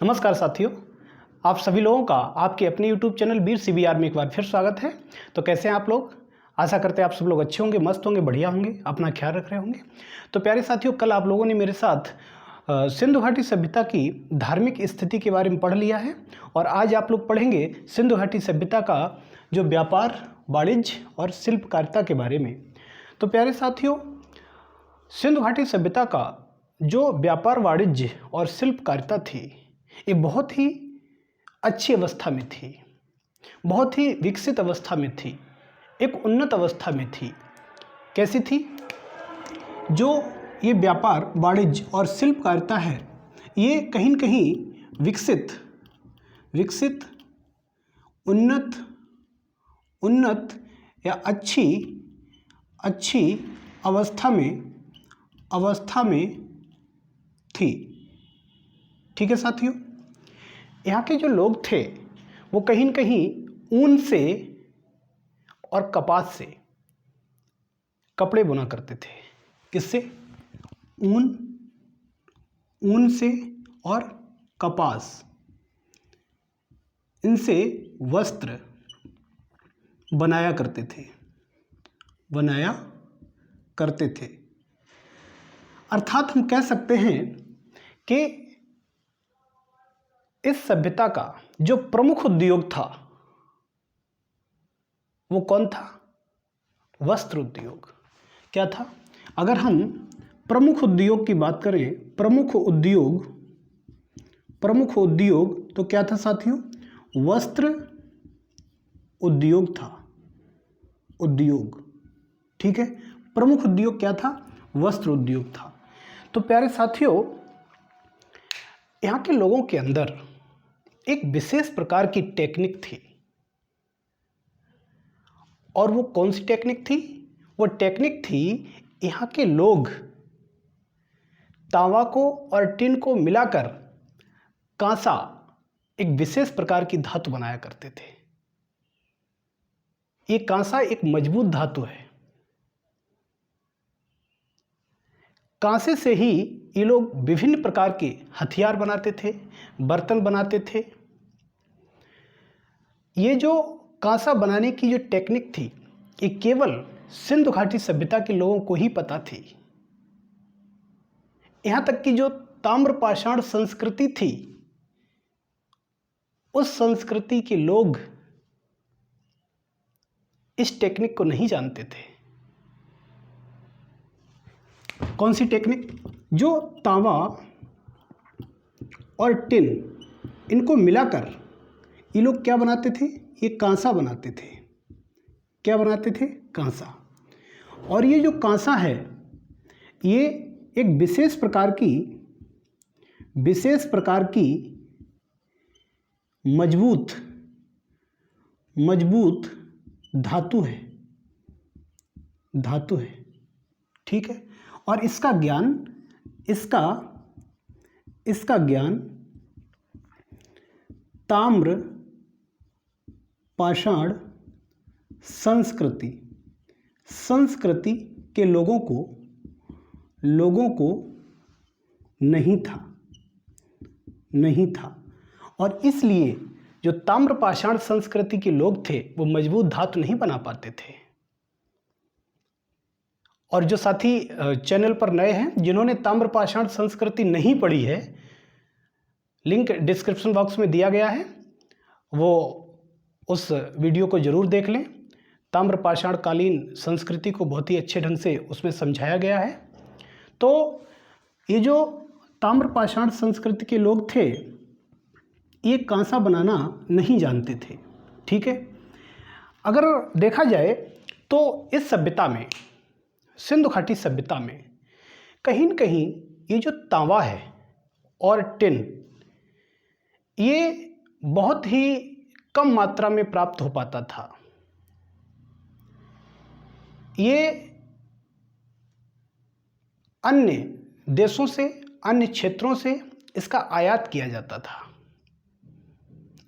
नमस्कार साथियों, आप सभी लोगों का आपके अपने YouTube चैनल वीर CBR में एक बार फिर स्वागत है। तो कैसे हैं आप लोग? आशा करते हैं आप सब लोग अच्छे होंगे, मस्त होंगे, बढ़िया होंगे, अपना ख्याल रख रहे होंगे। तो प्यारे साथियों, कल आप लोगों ने मेरे साथ सिंधु घाटी सभ्यता की धार्मिक स्थिति के बारे में पढ़ लिया है और आज आप लोग पढ़ेंगे सिंधु घाटी सभ्यता का जो व्यापार, वाणिज्य और शिल्पकारिता के बारे में। तो प्यारे साथियों, सिंधु घाटी सभ्यता का जो व्यापार, वाणिज्य और शिल्पकारिता थी, ये बहुत ही अच्छी अवस्था में थी, बहुत ही विकसित अवस्था में थी, एक उन्नत अवस्था में थी। कैसी थी? जो ये व्यापार, वाणिज्य और शिल्पकारिता है, ये कहीं न कहीं विकसित उन्नत या अच्छी अवस्था में थी। ठीक है साथियों, यहाँ के जो लोग थे वो कहीं न कहीं ऊन से और कपास से कपड़े बुना करते थे। किससे? ऊन से और कपास, इनसे वस्त्र बनाया करते थे। अर्थात हम कह सकते हैं कि इस सभ्यता का जो प्रमुख उद्योग था वो कौन था? वस्त्र उद्योग। क्या था? अगर हम प्रमुख उद्योग की बात करें, प्रमुख उद्योग तो क्या था साथियों? वस्त्र उद्योग था। ठीक है, प्रमुख उद्योग क्या था? वस्त्र उद्योग था। तो प्यारे साथियों, यहाँ के लोगों के अंदर एक विशेष प्रकार की टेक्निक थी। और वो कौन सी टेक्निक थी? वो टेक्निक थी, यहाँ के लोग तांबा को और टिन को मिलाकर कांसा, एक विशेष प्रकार की धातु बनाया करते थे। ये कांसा एक मजबूत धातु है। कांसे से ही ये लोग विभिन्न प्रकार के हथियार बनाते थे, बर्तन बनाते थे। ये जो कांसा बनाने की जो टेक्निक थी, ये केवल सिंधु घाटी सभ्यता के लोगों को ही पता थी। यहाँ तक कि जो ताम्रपाषाण संस्कृति थी, उस संस्कृति के लोग इस टेक्निक को नहीं जानते थे। कौन सी टेक्निक? जो तांबा और टिन, इनको मिलाकर ये लोग क्या बनाते थे? ये कांसा बनाते थे। क्या बनाते थे? कांसा। और ये जो कांसा है, ये एक विशेष प्रकार की मजबूत धातु है। ठीक है, और इसका ज्ञान ताम्र पाषाण संस्कृति के लोगों को नहीं था। और इसलिए जो ताम्रपाषाण संस्कृति के लोग थे, वो मजबूत धातु नहीं बना पाते थे। और जो साथी चैनल पर नए हैं, जिन्होंने ताम्रपाषाण संस्कृति नहीं पढ़ी है, लिंक डिस्क्रिप्शन बॉक्स में दिया गया है, वो उस वीडियो को जरूर देख लें। ताम्रपाषाण कालीन संस्कृति को बहुत ही अच्छे ढंग से उसमें समझाया गया है। तो ये जो ताम्रपाषाण संस्कृति के लोग थे, ये कांसा बनाना नहीं जानते थे। ठीक है, अगर देखा जाए तो इस सभ्यता में, सिंधु घाटी सभ्यता में, कहीं न कहीं ये जो तांबा है और टिन, ये बहुत ही कम मात्रा में प्राप्त हो पाता था। ये अन्य देशों से, अन्य क्षेत्रों से इसका आयात किया जाता था।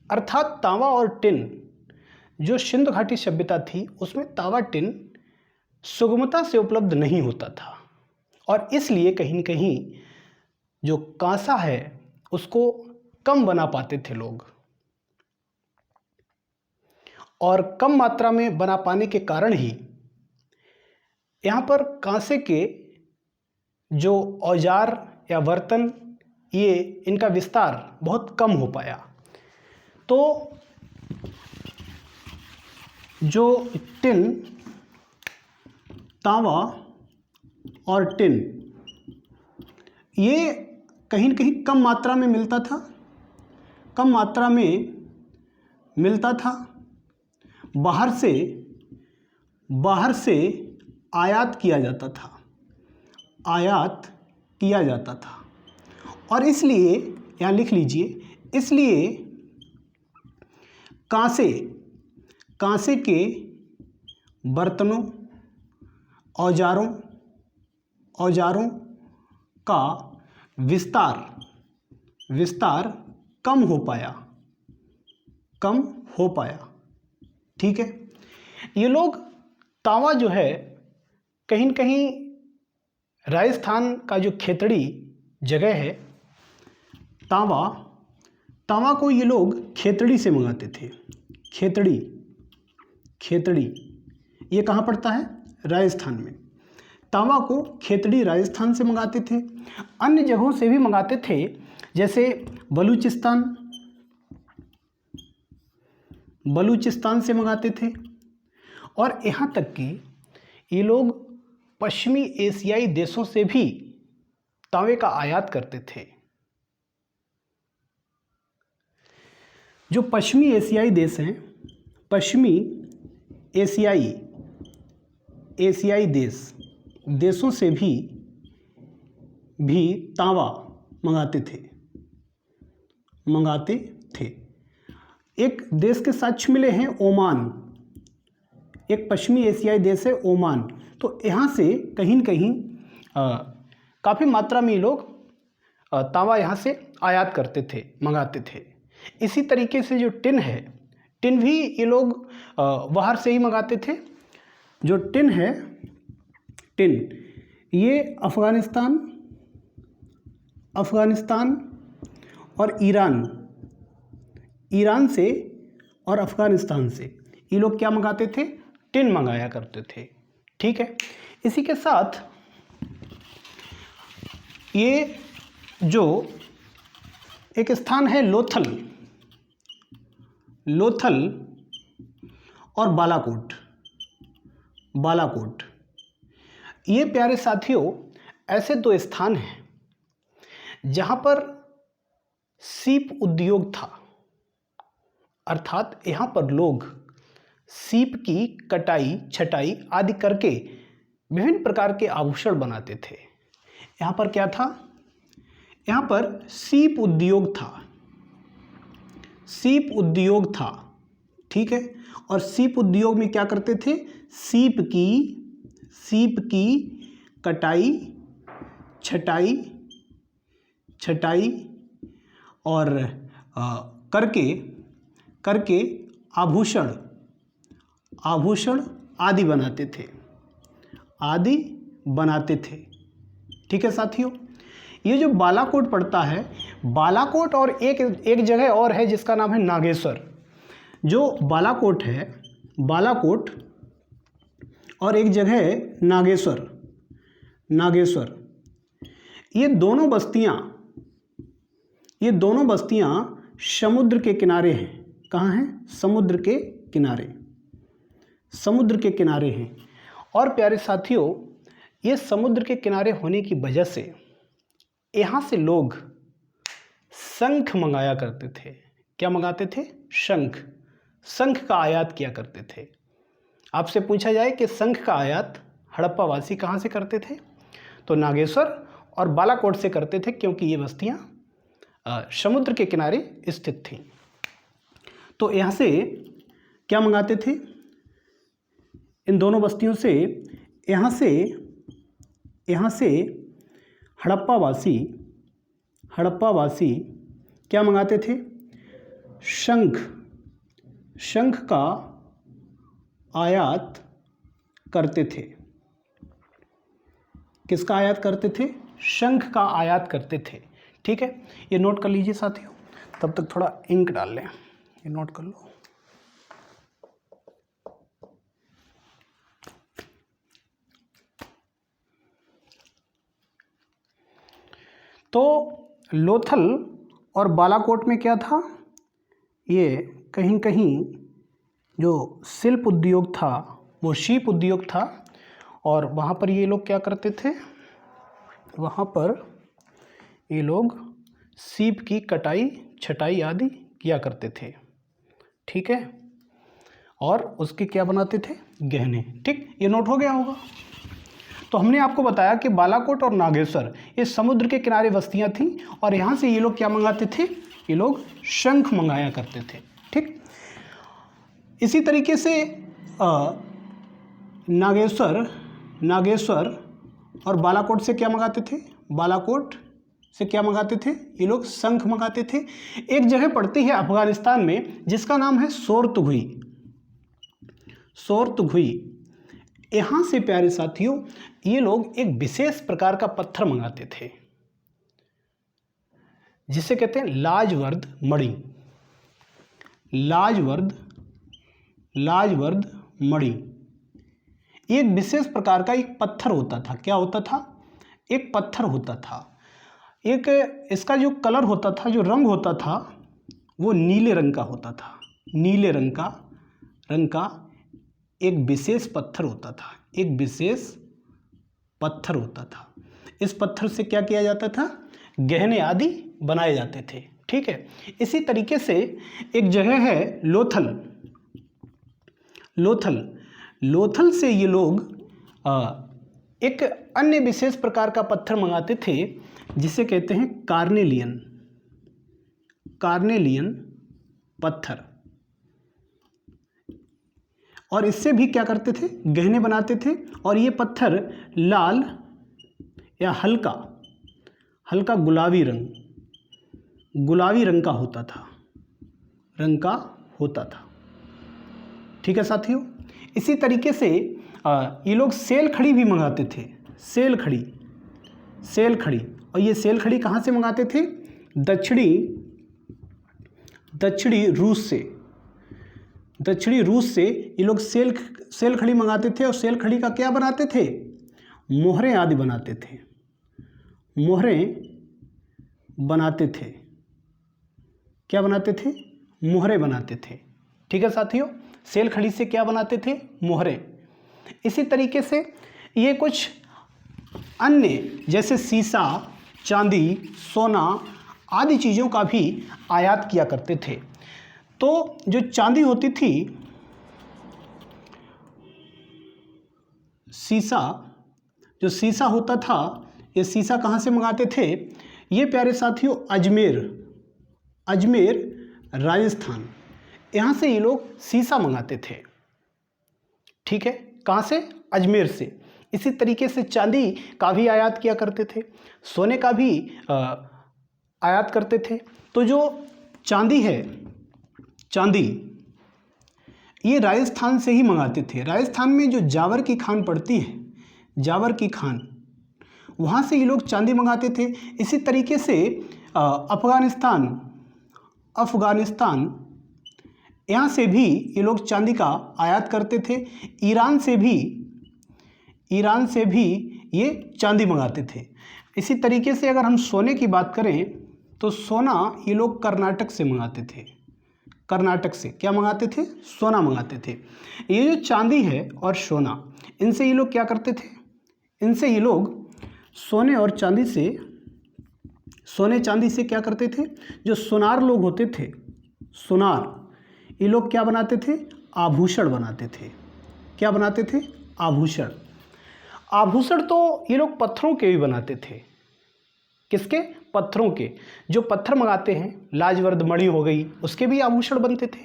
अर्थात तांबा और टिन, जो सिंधु घाटी सभ्यता थी, उसमें तांबा टिन सुगमता से उपलब्ध नहीं होता था। और इसलिए कहीं न कहीं जो कांसा है, उसको कम बना पाते थे लोग, और कम मात्रा में बना पाने के कारण ही यहाँ पर कांसे के जो औजार या बर्तन, ये इनका विस्तार बहुत कम हो पाया। तो जो टिन, तांबा और टिन, ये कहीं न कहीं कम मात्रा में मिलता था, कम मात्रा में मिलता था। बाहर से आयात किया जाता था, आयात किया जाता था। और इसलिए यहाँ लिख लीजिए, इसलिए कांसे के बर्तनों, औजारों का विस्तार कम हो पाया। ठीक है। ये लोग तांबा जो है कहीं न कहीं राजस्थान का जो खेतड़ी जगह है, तांबा को ये लोग खेतड़ी से मंगाते थे। खेतड़ी ये कहाँ पड़ता है? राजस्थान में। तांबा को खेतड़ी राजस्थान से मंगाते थे, अन्य जगहों से भी मंगाते थे, जैसे बलूचिस्तान से मंगाते थे। और यहाँ तक कि ये लोग पश्चिमी एशियाई देशों से भी तांबे का आयात करते थे। जो पश्चिमी एशियाई देश हैं, पश्चिमी एशियाई देशों से भी तांबा मंगाते थे। एक देश के साक्ष्य मिले हैं, ओमान, एक पश्चिमी एशियाई देश है ओमान। तो यहाँ से कहीं न कहीं काफ़ी मात्रा में ये लोग तांबा यहाँ से आयात करते थे, मंगाते थे। इसी तरीके से जो टिन है, टिन भी ये लोग बाहर से ही मंगाते थे। जो टिन है, ये अफ़गानिस्तान और ईरान से और अफ़गानिस्तान से ये लोग क्या मंगाते थे? टिन मंगाया करते थे। ठीक है। इसी के साथ ये जो एक स्थान है लोथल और बालाकोट, ये प्यारे साथियों ऐसे दो स्थान हैं जहाँ पर सीप उद्योग था। अर्थात यहाँ पर लोग सीप की कटाई, छटाई आदि करके विभिन्न प्रकार के आभूषण बनाते थे। यहाँ पर क्या था? यहाँ पर सीप उद्योग था। ठीक है। और सीप उद्योग में क्या करते थे? सीप की कटाई, छटाई और करके आभूषण आदि बनाते थे। ठीक है साथियों। ये जो बालाकोट पड़ता है, बालाकोट और एक जगह और है जिसका नाम है नागेश्वर। जो बालाकोट है, बालाकोट और एक जगह है नागेश्वर। ये दोनों बस्तियां समुद्र के किनारे हैं। कहाँ हैं? समुद्र के किनारे हैं। और प्यारे साथियों, ये समुद्र के किनारे होने की वजह से यहाँ से लोग शंख मंगाया करते थे। क्या मंगाते थे? शंख का आयात किया करते थे। आपसे पूछा जाए कि शंख का आयात हड़प्पा वासी कहाँ से करते थे, तो नागेश्वर और बालाकोट से करते थे, क्योंकि ये बस्तियाँ समुद्र के किनारे स्थित थीं। तो यहाँ से क्या मंगाते थे? इन दोनों बस्तियों से, यहाँ से हड़प्पा वासी क्या मंगाते थे? शंख का आयात करते थे। किसका आयात करते थे? शंख का आयात करते थे। ठीक है, ये नोट कर लीजिए साथियों। तब तक थोड़ा इंक डाल लें, ये नोट कर लो। तो लोथल और बालाकोट में क्या था, ये कहीं कहीं जो शिल्प उद्योग था वो शीप उद्योग था, और वहाँ पर ये लोग क्या करते थे, वहाँ पर ये लोग सीप की कटाई छटाई आदि किया करते थे, ठीक है, और उसके क्या बनाते थे, गहने। ठीक, ये नोट हो गया होगा। तो हमने आपको बताया कि बालाकोट और नागेश्वर ये समुद्र के किनारे बस्तियां थीं, और यहाँ से ये लोग क्या मंगाते थे, ये लोग शंख मंगाया करते थे। ठीक, इसी तरीके से नागेश्वर और बालाकोट से क्या मंगाते थे, बालाकोट से क्या मंगाते थे, ये लोग शंख मंगाते थे। एक जगह पड़ती है अफगानिस्तान में जिसका नाम है सोरतुघुई। यहाँ से प्यारे साथियों ये लोग एक विशेष प्रकार का पत्थर मंगाते थे जिसे कहते हैं लाजवर्द मणि। लाजवर्द मणि एक विशेष प्रकार का एक पत्थर होता था। क्या होता था, एक पत्थर होता था। एक इसका जो कलर होता था, जो रंग होता था, वो नीले रंग का होता था। नीले रंग का एक विशेष पत्थर होता था, एक विशेष पत्थर होता था। इस पत्थर से क्या किया जाता था, गहने आदि बनाए जाते थे। ठीक है, इसी तरीके से एक जगह है लोथल से ये लोग एक अन्य विशेष प्रकार का पत्थर मंगाते थे जिसे कहते हैं कार्नेलियन पत्थर, और इससे भी क्या करते थे, गहने बनाते थे। और ये पत्थर लाल या हल्का गुलाबी रंग का होता था। ठीक है साथियों, इसी तरीके से ये लोग सेल खड़ी भी मंगाते थे। सेल खड़ी, और ये सेल खड़ी कहाँ से मंगाते थे, दक्षिणी रूस से ये लोग सेल खड़ी मंगाते थे। और सेल खड़ी का क्या बनाते थे, मोहरें आदि बनाते थे। क्या बनाते थे, मोहरें बनाते थे। ठीक है साथियों, सेल खड़ी से क्या बनाते थे, मोहरें। इसी तरीके से ये कुछ अन्य जैसे सीसा, चांदी, सोना आदि चीज़ों का भी आयात किया करते थे। तो जो चांदी होती थी, जो सीसा होता था, ये सीसा कहाँ से मंगाते थे, ये प्यारे साथियों अजमेर राजस्थान, यहाँ से ये लोग सीसा मंगाते थे। ठीक है, कहाँ से, अजमेर से। इसी तरीके से चांदी का भी आयात किया करते थे, सोने का भी आयात करते थे। तो जो चांदी है, ये राजस्थान से ही मंगाते थे। राजस्थान में जो जावर की खान पड़ती है, वहाँ से ये लोग चांदी मंगाते थे। इसी तरीके से अफगानिस्तान यहाँ से भी ये लोग चांदी का आयात करते थे। ईरान से भी ये चांदी मंगाते थे। इसी तरीके से अगर हम सोने की बात करें तो सोना ये लोग कर्नाटक से मंगाते थे। कर्नाटक से क्या मंगाते थे, सोना मंगाते थे। ये जो चांदी है और सोना, इनसे ये लोग क्या करते थे, इनसे ये लोग सोने चांदी से क्या करते थे, जो सुनार लोग होते थे, ये लोग क्या बनाते थे, आभूषण बनाते थे। क्या बनाते थे, आभूषण तो ये लोग पत्थरों के भी बनाते थे। किसके, पत्थरों के। जो पत्थर मंगाते हैं, लाजवर्द मणि हो गई, उसके भी आभूषण बनते थे।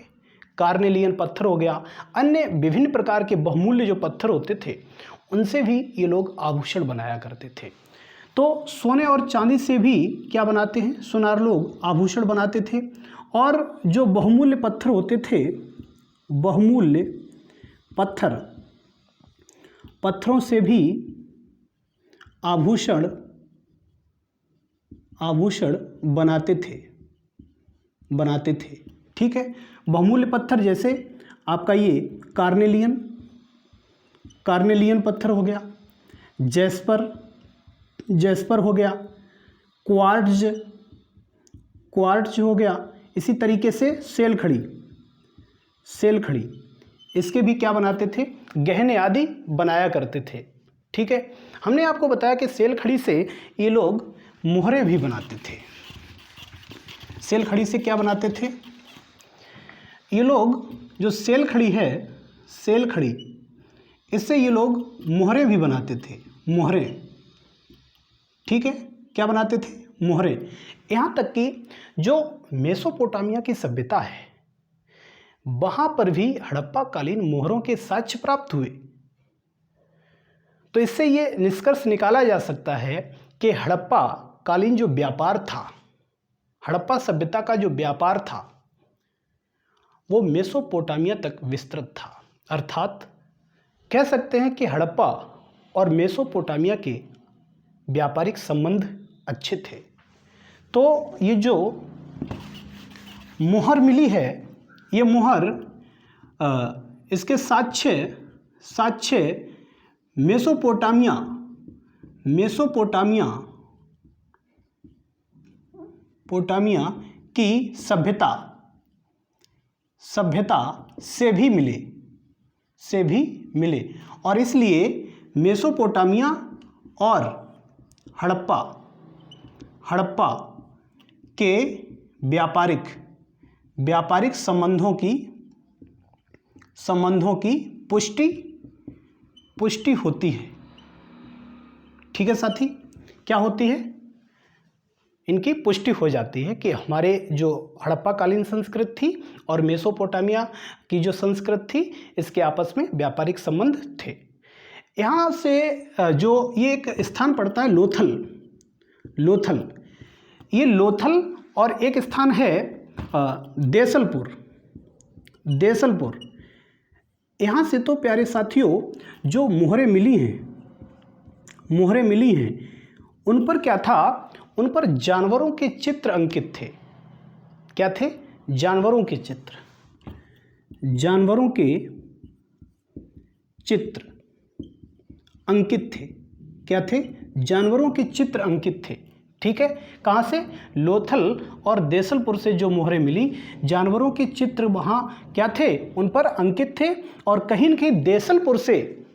कार्नेलियन पत्थर हो गया, अन्य विभिन्न प्रकार के बहुमूल्य जो पत्थर होते थे, उनसे भी ये लोग आभूषण बनाया करते थे। तो सोने और चांदी से भी क्या बनाते हैं, सुनार लोग आभूषण बनाते थे। और जो बहुमूल्य पत्थर होते थे, बहुमूल्य पत्थरों से भी आभूषण बनाते थे। बनाते थे। ठीक है, बहुमूल्य पत्थर जैसे आपका ये कार्नेलियन पत्थर हो गया, जैस्पर हो गया, क्वार्ट्ज हो गया, इसी तरीके से सेल खड़ी इसके भी क्या बनाते थे, गहने आदि बनाया करते थे। ठीक है, हमने आपको बताया कि सेल खड़ी से ये लोग मोहरे भी बनाते थे। सेल खड़ी से क्या बनाते थे ये लोग, जो सेल खड़ी इससे ये लोग मोहरे भी बनाते थे, मोहरे। ठीक है, क्या बनाते थे, मोहरे। यहाँ तक कि जो मेसोपोटामिया की सभ्यता है वहाँ पर भी हड़प्पा कालीन मोहरों के साक्ष्य प्राप्त हुए। तो इससे ये निष्कर्ष निकाला जा सकता है कि हड़प्पा कालीन जो व्यापार था, हड़प्पा सभ्यता का जो व्यापार था वो मेसोपोटामिया तक विस्तृत था। अर्थात कह सकते हैं कि हड़प्पा और मेसोपोटामिया के व्यापारिक संबंध अच्छे थे। तो ये जो मुहर मिली है, ये मुहर इसके साक्ष्य मेसोपोटामिया की सभ्यता से भी मिले और इसलिए मेसोपोटामिया और हड़प्पा के व्यापारिक संबंधों की पुष्टि होती है। ठीक है साथी, क्या होती है, इनकी पुष्टि हो जाती है कि हमारे जो हड़प्पा कालीन संस्कृति थी और मेसोपोटामिया की जो संस्कृति थी इसके आपस में व्यापारिक संबंध थे। यहाँ से जो ये एक स्थान पड़ता है लोथल, ये लोथल और एक स्थान है देसलपुर। यहाँ से तो प्यारे साथियों जो मोहरें मिली हैं उन पर क्या था, उन पर जानवरों के चित्र अंकित थे। क्या थे, जानवरों के चित्र अंकित थे। क्या थे, जानवरों के चित्र अंकित थे। ठीक है, कहाँ से, लोथल और देसलपुर से जो मोहरें मिली, जानवरों के चित्र वहाँ क्या थे, उन पर अंकित थे। और कहीं न कहीं देसलपुर से,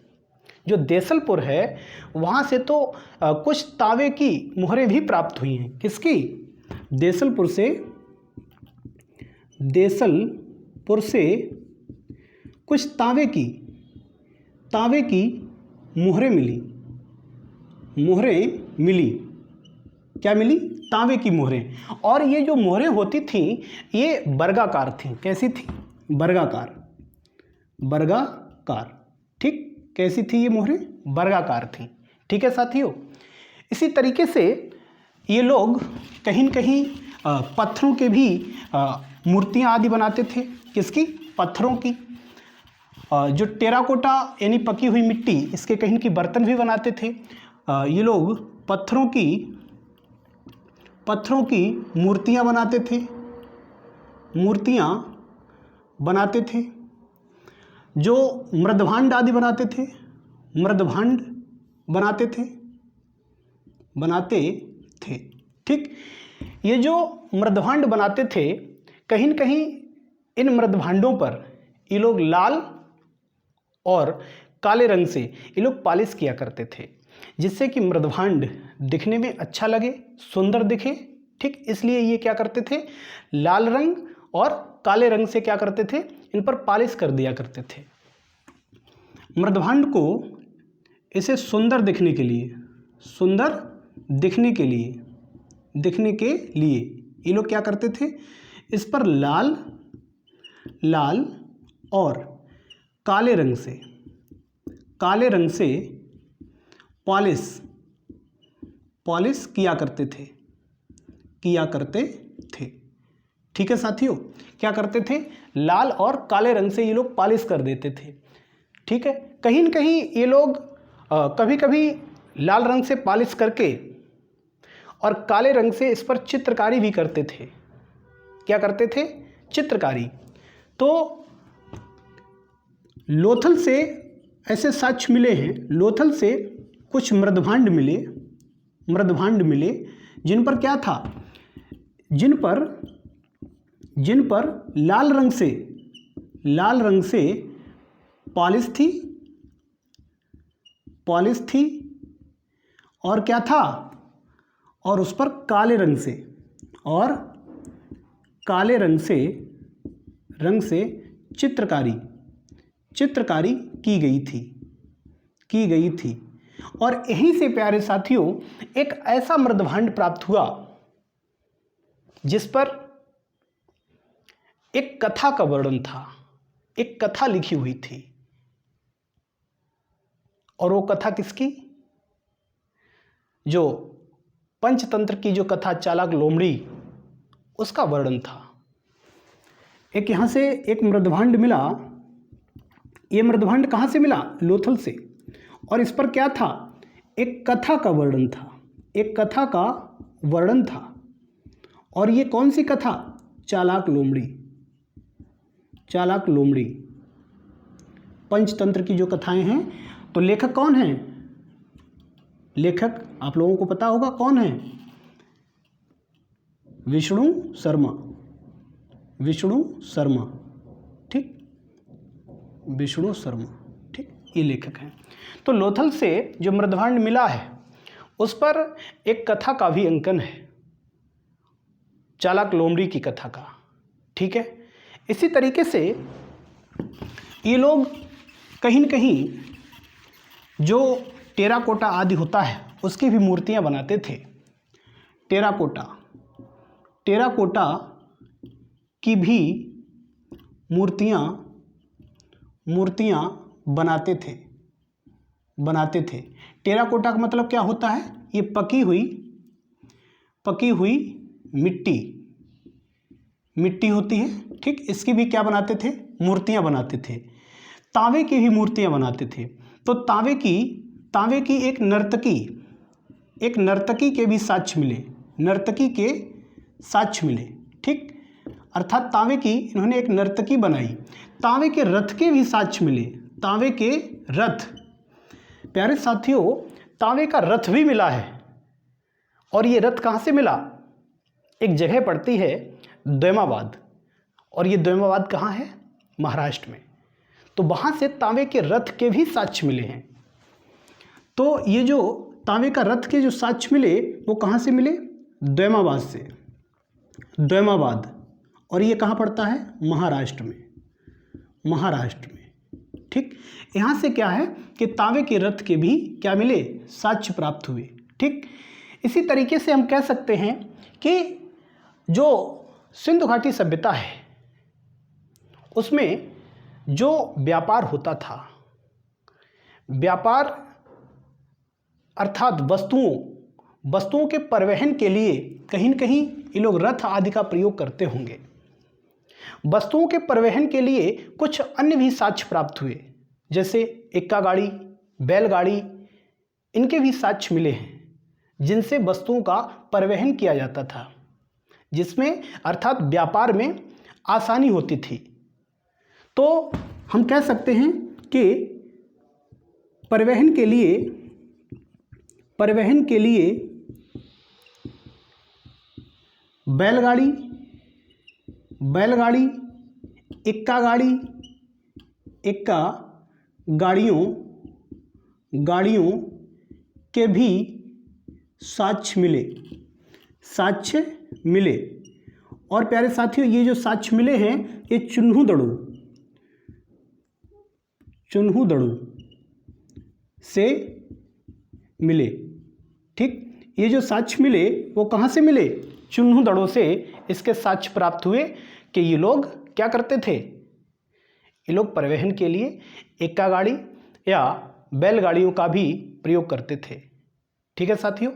जो देसलपुर है वहाँ से तो कुछ तावे की मोहरें भी प्राप्त हुई हैं। किसकी, देसलपुर से कुछ तावे की मोहरें मिली। क्या मिली, तांबे की मोहरें। और ये जो मोहरें होती थीं ये वर्गाकार थीं। कैसी थी, वर्गाकार। ठीक, कैसी थी ये मोहरें, वर्गाकार थीं। ठीक है साथियों, इसी तरीके से ये लोग कहीं न कहीं पत्थरों के भी मूर्तियाँ आदि बनाते थे। किसकी, पत्थरों की। जो टेराकोटा यानी पकी हुई मिट्टी, इसके कहीं की बर्तन भी बनाते थे। ये लोग पत्थरों की मूर्तियाँ बनाते थे। जो मृदभांड आदि बनाते थे। ठीक, ये जो मृदभांड बनाते थे, कहीं न कहीं इन मृदभांडों पर ये लोग लाल और काले रंग से ये लोग पॉलिश किया करते थे, जिससे कि मृदभांड दिखने में अच्छा लगे, सुंदर दिखे। ठीक, इसलिए ये क्या करते थे, लाल रंग और काले रंग से क्या करते थे, इन पर पॉलिश कर दिया करते थे। मृदभांड को इसे सुंदर दिखने के लिए ये लोग क्या करते थे, इस पर लाल और काले रंग से पॉलिश किया करते थे। ठीक है साथियों, क्या करते थे, लाल और काले रंग से ये लोग पॉलिश कर देते थे। ठीक है, कहीं न कहीं ये लोग कभी कभी लाल रंग से पॉलिश करके और काले रंग से इस पर चित्रकारी भी करते थे। क्या करते थे? चित्रकारी। तो लोथल से ऐसे साक्ष्य मिले हैं, लोथल से कुछ मृदभांड मिले जिन पर क्या था, जिन पर लाल रंग से पॉलिश थी और क्या था, और उस पर काले रंग से चित्रकारी की गई थी। और यहीं से प्यारे साथियों एक ऐसा मृदभांड प्राप्त हुआ जिस पर एक कथा का वर्णन था, एक कथा लिखी हुई थी। और वो कथा किसकी? जो पंचतंत्र की जो कथा चालाक लोमड़ी, उसका वर्णन था। एक यहाँ से एक मृदभांड मिला। ये मृदभांड कहाँ से मिला? लोथल से। और इस पर क्या था? एक कथा का वर्णन था। और ये कौन सी कथा? चालाक लोमड़ी। पंचतंत्र की जो कथाएं हैं। तो लेखक कौन हैं? लेखक आप लोगों को पता होगा कौन है? विष्णु शर्मा। ठीक, विष्णु शर्मा। ठीक, ये लेखक हैं। तो लोथल से जो मृदभांड मिला है उस पर एक कथा का भी अंकन है, चालाक लोमड़ी की कथा का। ठीक है, इसी तरीके से ये लोग कहीं न कहीं जो टेराकोटा आदि होता है उसकी भी मूर्तियां बनाते थे। टेराकोटा की भी मूर्तियां बनाते थे। टेराकोटा का मतलब क्या होता है? ये पकी हुई मिट्टी होती है। ठीक, इसकी भी क्या बनाते थे? मूर्तियां बनाते थे। तांबे की भी मूर्तियां बनाते थे। तो तांबे की एक नर्तकी के भी साक्ष्य मिले। ठीक, अर्थात तांबे की इन्होंने एक नर्तकी बनाई। तांबे के रथ के भी साक्ष्य मिले। तांबे के रथ, प्यारे साथियों, तांबे का रथ भी मिला है। और ये रथ कहाँ से मिला? एक जगह पड़ती है दोयमाबाद, और ये दोयमाबाद कहाँ है? महाराष्ट्र में। तो वहाँ से तांबे के रथ के भी साक्ष्य मिले हैं। तो ये जो तांबे का रथ के जो साक्ष्य मिले वो कहाँ से मिले? दोयमाबाद से। दोयमाबाद, और ये कहाँ पड़ता है? महाराष्ट्र में। ठीक, यहाँ से क्या है कि तांबे के रथ के भी क्या मिले? साक्ष्य प्राप्त हुए। ठीक, इसी तरीके से हम कह सकते हैं कि जो सिंधु घाटी सभ्यता है उसमें जो व्यापार होता था, व्यापार अर्थात वस्तुओं के परिवहन के लिए कहीं न कहीं ये लोग रथ आदि का प्रयोग करते होंगे। वस्तुओं के परिवहन के लिए कुछ अन्य भी साक्ष्य प्राप्त हुए, जैसे इक्का गाड़ी, बैलगाड़ी, इनके भी साक्ष्य मिले हैं जिनसे वस्तुओं का परिवहन किया जाता था, जिसमें अर्थात व्यापार में आसानी होती थी। तो हम कह सकते हैं कि परिवहन के लिए बैलगाड़ी, इक्का गाड़ियों के भी साक्ष्य मिले। और प्यारे साथियों, ये जो साक्ष्य मिले हैं ये चुन्हू दड़ू से मिले। ठीक, ये जो साक्ष्य मिले वो कहाँ से मिले? चुन्हू दड़ों से इसके साक्ष्य प्राप्त हुए कि ये लोग क्या करते थे? ये लोग परिवहन के लिए इक्का गाड़ी या बैलगाड़ियों का भी प्रयोग करते थे। ठीक है साथियों,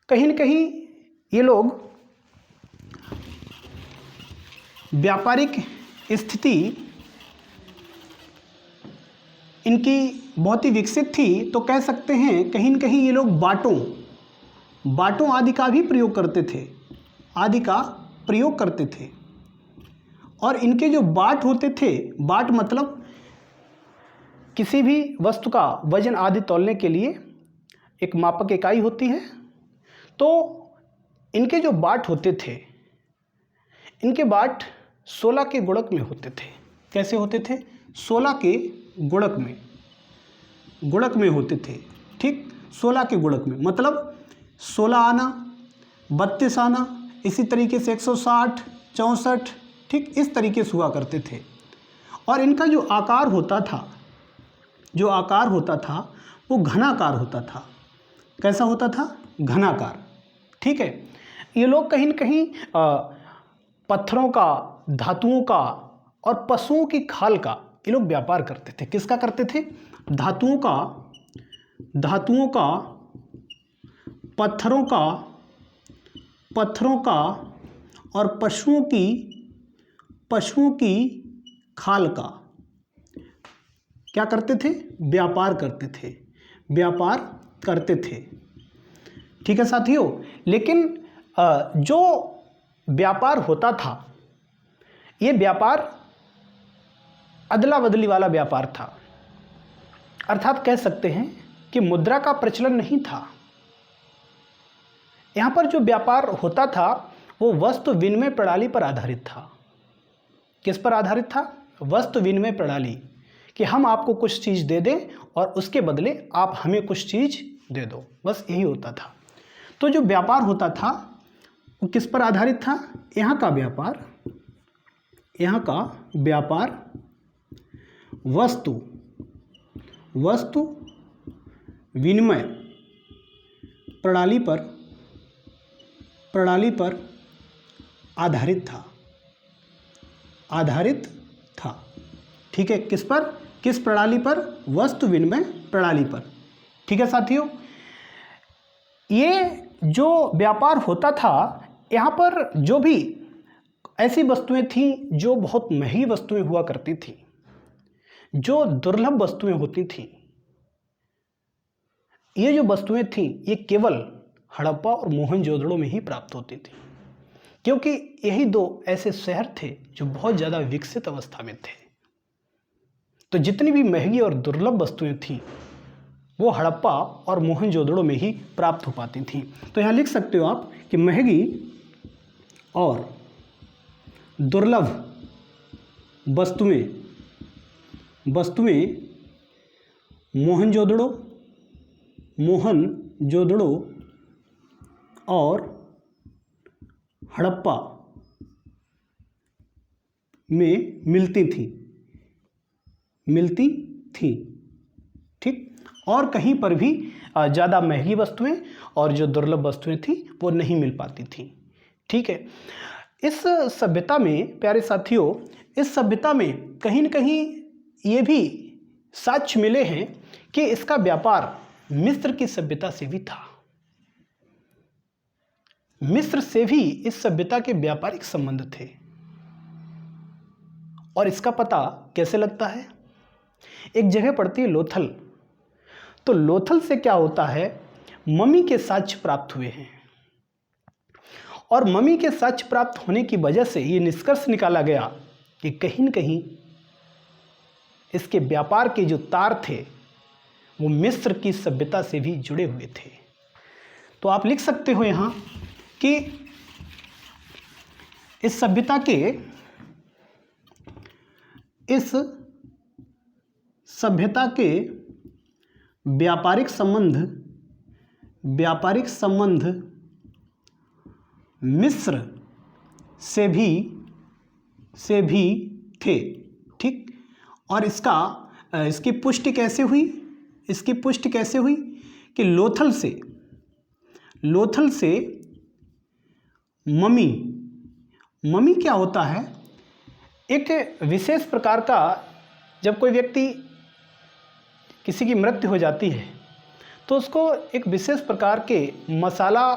कहीं न कहीं ये लोग व्यापारिक स्थिति इनकी बहुत ही विकसित थी, तो कह सकते हैं कहीं न कहीं ये लोग बाटों आदि का भी प्रयोग करते थे। आदि का प्रयोग करते थे। और इनके जो बाट होते थे, बाट मतलब किसी भी वस्तु का वजन आदि तौलने के लिए एक मापक इकाई होती है। तो इनके जो बाट होते थे, इनके बाट 16 के गुणक में होते थे। कैसे होते थे? 16 के गुणक में होते थे। ठीक, 16 के गुणक में मतलब 16 आना, 32 आना, इसी तरीके से 160, 64, ठीक इस तरीके से हुआ करते थे। और इनका जो आकार होता था वो घनाकार होता था। कैसा होता था? घनाकार। ठीक है, ये लोग कहीं न कहीं पत्थरों का, धातुओं का और पशुओं की खाल का ये लोग व्यापार करते थे। किसका करते थे? धातुओं का, पत्थरों का और पशुओं की खाल का क्या करते थे? व्यापार करते थे। ठीक है साथियों, लेकिन जो व्यापार होता था, ये व्यापार अदला बदली वाला व्यापार था। अर्थात कह सकते हैं कि मुद्रा का प्रचलन नहीं था। यहाँ पर जो व्यापार होता था वो वस्तु विनिमय प्रणाली पर आधारित था। किस पर आधारित था? वस्तु विनिमय प्रणाली, कि हम आपको कुछ चीज़ दे दें और उसके बदले आप हमें कुछ चीज़ दे दो, बस यही होता था। तो जो व्यापार होता था वो किस पर आधारित था? यहाँ का व्यापार वस्तु विनिमय प्रणाली पर आधारित था। ठीक है, किस पर? किस प्रणाली पर? वस्तु विनिमय प्रणाली पर। ठीक है साथियों, ये जो व्यापार होता था, यहाँ पर जो भी ऐसी वस्तुएं थीं जो बहुत महंगी वस्तुएं हुआ करती थी, जो दुर्लभ वस्तुएं होती थीं, ये जो वस्तुएं थीं ये केवल हड़प्पा और मोहनजोदड़ो में ही प्राप्त होती थी, क्योंकि यही दो ऐसे शहर थे जो बहुत ज़्यादा विकसित अवस्था में थे। तो जितनी भी महंगी और दुर्लभ वस्तुएं थीं वो हड़प्पा और मोहनजोदड़ो में ही प्राप्त हो पाती थीं। तो यहाँ लिख सकते हो आप कि महंगी और दुर्लभ वस्तुएं मोहनजोदड़ो और हड़प्पा में मिलती थी। ठीक, और कहीं पर भी ज़्यादा महंगी वस्तुएं और जो दुर्लभ वस्तुएं थी वो नहीं मिल पाती थी। ठीक है, इस सभ्यता में प्यारे साथियों, इस सभ्यता में कहीं न कहीं ये भी साक्ष्य मिले हैं कि इसका व्यापार मिस्र की सभ्यता से भी था। मिस्र से भी इस सभ्यता के व्यापारिक संबंध थे। और इसका पता कैसे लगता है? एक जगह पड़ती है लोथल। तो लोथल से क्या होता है, मम्मी के साक्ष्य प्राप्त हुए हैं, और मम्मी के साक्ष्य प्राप्त होने की वजह से ये निष्कर्ष निकाला गया कि कहीं न कहीं इसके व्यापार के जो तार थे वो मिस्र की सभ्यता से भी जुड़े हुए थे। तो आप लिख सकते हो यहाँ कि इस सभ्यता के व्यापारिक संबंध मिस्र से भी थे। ठीक, और इसकी पुष्टि कैसे हुई कि लोथल से मम्मी क्या होता है, एक विशेष प्रकार का, जब कोई व्यक्ति किसी की मृत्यु हो जाती है तो उसको एक विशेष प्रकार के मसाला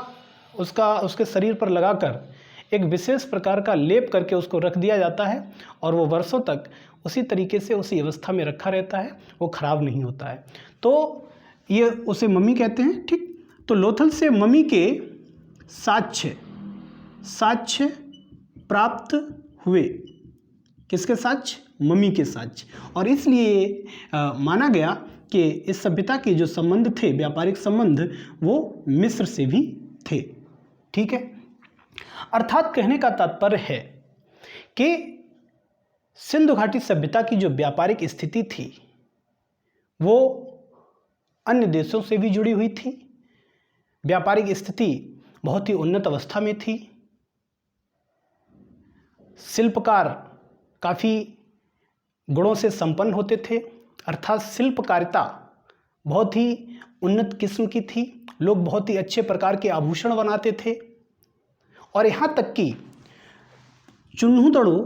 उसके शरीर पर लगाकर एक विशेष प्रकार का लेप करके उसको रख दिया जाता है, और वो वर्षों तक उसी तरीके से उसी अवस्था में रखा रहता है, वो खराब नहीं होता है। तो ये उसे मम्मी कहते हैं। ठीक, तो लोथल से मम्मी के साक्ष्य प्राप्त हुए। किसके साक्ष? मम्मी के साक्ष। और इसलिए माना गया कि इस सभ्यता के जो संबंध थे, व्यापारिक संबंध, वो मिस्र से भी थे। ठीक है। अर्थात कहने का तात्पर्य है कि सिंधु घाटी सभ्यता की जो व्यापारिक स्थिति थी वो अन्य देशों से भी जुड़ी हुई थी। व्यापारिक स्थिति बहुत ही उन्नत अवस्था में थी। शिल्पकार काफ़ी गुणों से संपन्न होते थे, अर्थात शिल्पकारिता बहुत ही उन्नत किस्म की थी। लोग बहुत ही अच्छे प्रकार के आभूषण बनाते थे। और यहाँ तक कि चुन्हुदड़ो,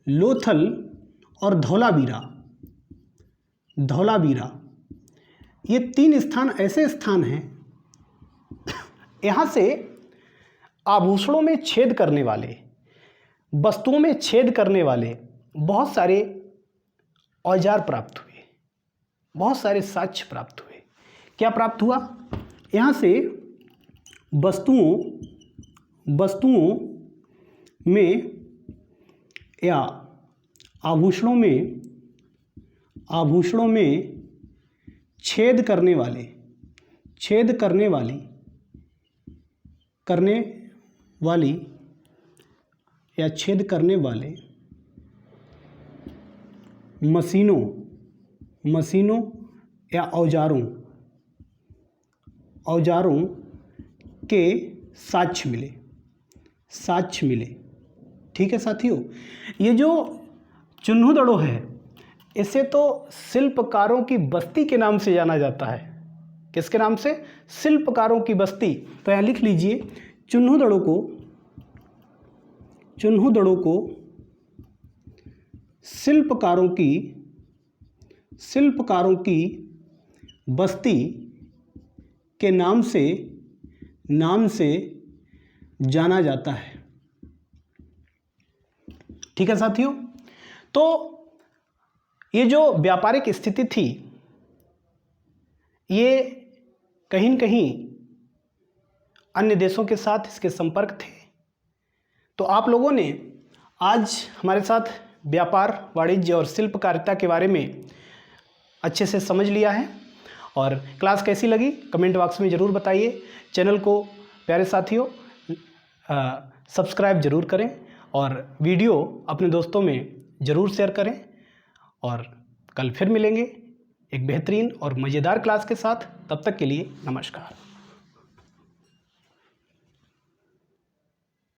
लोथल और धौलावीरा, ये 3 स्थान ऐसे स्थान हैं, यहाँ से आभूषणों में छेद करने वाले, वस्तुओं में छेद करने वाले बहुत सारे औजार प्राप्त हुए, बहुत सारे साक्ष्य प्राप्त हुए। क्या प्राप्त हुआ? यहाँ से वस्तुओं में या आभूषणों में छेद करने वाली या छेद करने वाले मशीनों या औजारों के साक्ष्य मिले। ठीक है साथियों, ये जो चुन्हुदड़ो है इसे तो शिल्पकारों की बस्ती के नाम से जाना जाता है। किसके नाम से? शिल्पकारों की बस्ती। तो यहाँ लिख लीजिए, चुन्हुदड़ो को शिल्पकारों की बस्ती के नाम से जाना जाता है। ठीक है साथियों, तो ये जो व्यापारिक स्थिति थी ये कहीं न कहीं अन्य देशों के साथ इसके संपर्क थे। तो आप लोगों ने आज हमारे साथ व्यापार, वाणिज्य और शिल्पकारिता के बारे में अच्छे से समझ लिया है। और क्लास कैसी लगी कमेंट बॉक्स में ज़रूर बताइए। चैनल को प्यारे साथियों सब्सक्राइब ज़रूर करें और वीडियो अपने दोस्तों में ज़रूर शेयर करें। और कल फिर मिलेंगे एक बेहतरीन और मज़ेदार क्लास के साथ। तब तक के लिए नमस्कार।